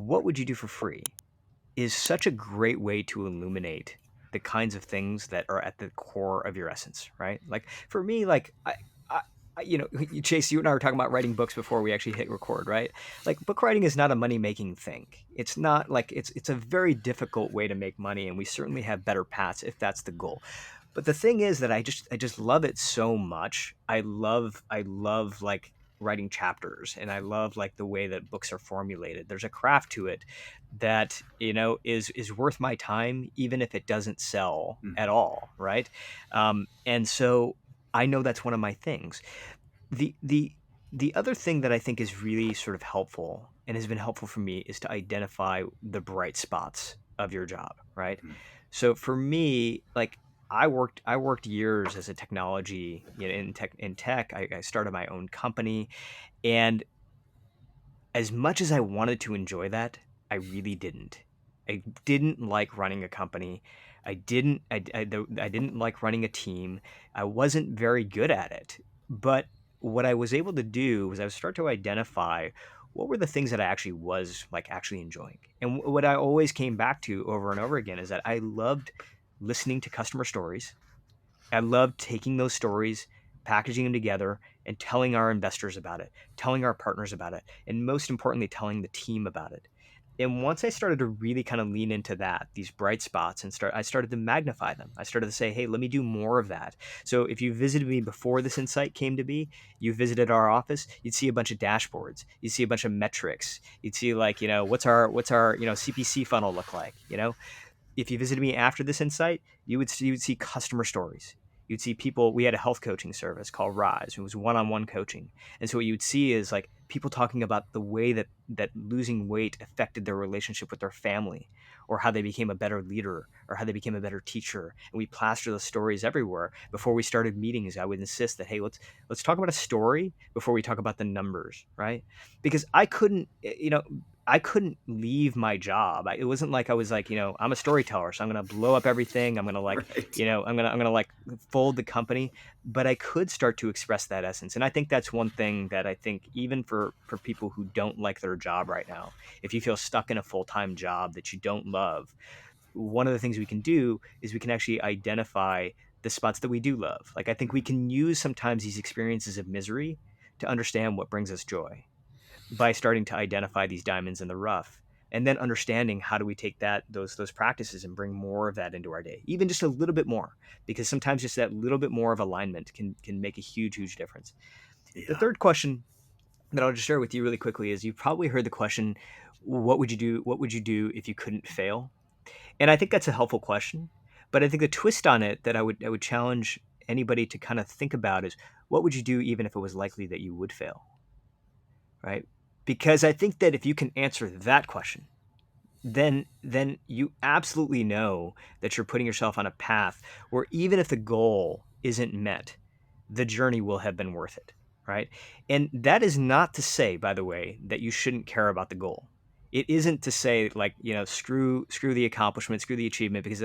what would you do for free is such a great way to illuminate the kinds of things that are at the core of your essence, right? Like for me, like Chase, you and I were talking about writing books before we actually hit record, right? Like book writing is not a money making thing. It's not like it's a very difficult way to make money, and we certainly have better paths if that's the goal. But the thing is that I just love it so much. I love like writing chapters, and I love like the way that books are formulated. There's a craft to it that is worth my time, even if it doesn't sell Mm. at all, right? And so I know that's one of my things. The other thing that I think is really sort of helpful and has been helpful for me is to identify the bright spots of your job, right? Mm. So for me, like I worked years as a technology, in tech. I started my own company, and as much as I wanted to enjoy that, I really didn't. I didn't like running a company. I didn't like running a team. I wasn't very good at it. But what I was able to do was I would start to identify what were the things that I actually was like actually enjoying. And what I always came back to over and over again is that I loved listening to customer stories. I love taking those stories, packaging them together, and telling our investors about it, telling our partners about it, and most importantly, telling the team about it. And once I started to really kind of lean into that, these bright spots, and I started to magnify them. I started to say, "Hey, let me do more of that." So if you visited me before this insight came to be, you visited our office, you'd see a bunch of dashboards, you'd see a bunch of metrics, you'd see like, what's our CPC funnel look like, if you visited me after this insight, you would see customer stories. You'd see people. We had a health coaching service called Rise. It was one-on-one coaching, and so what you would see is like people talking about the way that losing weight affected their relationship with their family, or how they became a better leader, or how they became a better teacher. And we plaster those stories everywhere. Before we started meetings, I would insist that, hey, let's talk about a story before we talk about the numbers, right? Because I couldn't leave my job. It wasn't like I was like, I'm a storyteller, so I'm gonna blow up everything. I'm gonna like, Right. I'm gonna like fold the company. But I could start to express that essence, and I think that's one thing that I think even for people who don't like their job right now, if you feel stuck in a full time job that you don't love, one of the things we can do is we can actually identify the spots that we do love. Like I think we Mhm. can use sometimes these experiences of misery to understand what brings us joy by starting to identify these diamonds in the rough, and then understanding how do we take those practices and bring more of that into our day, even just a little bit more, because sometimes just that little bit more of alignment can make a huge difference. The Yeah. third question that I'll just share with you really quickly is, you've probably heard the question, what would you do if you couldn't fail? And I think that's a helpful question, but I think the twist on it that I would challenge anybody to kind of think about is, what would you do even if it was likely that you would fail, right? Because I think that if you can answer that question, then you absolutely know that you're putting yourself on a path where even if the goal isn't met, the journey will have been worth it, right? And that is not to say, by the way, that you shouldn't care about the goal. It isn't to say like, screw the accomplishment, screw the achievement, because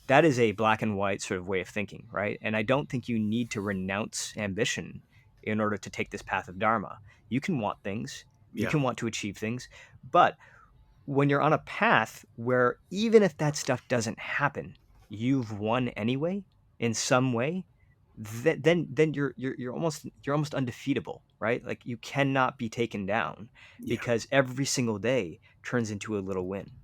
that is a black and white sort of way of thinking, right? And I don't think you need to renounce ambition in order to take this path of dharma. You can want things, you Yeah. can want to achieve things, but when you're on a path where even if that stuff doesn't happen, you've won anyway in some way, then you're almost undefeatable, right? Like you cannot be taken down, Yeah. because every single day turns into a little win.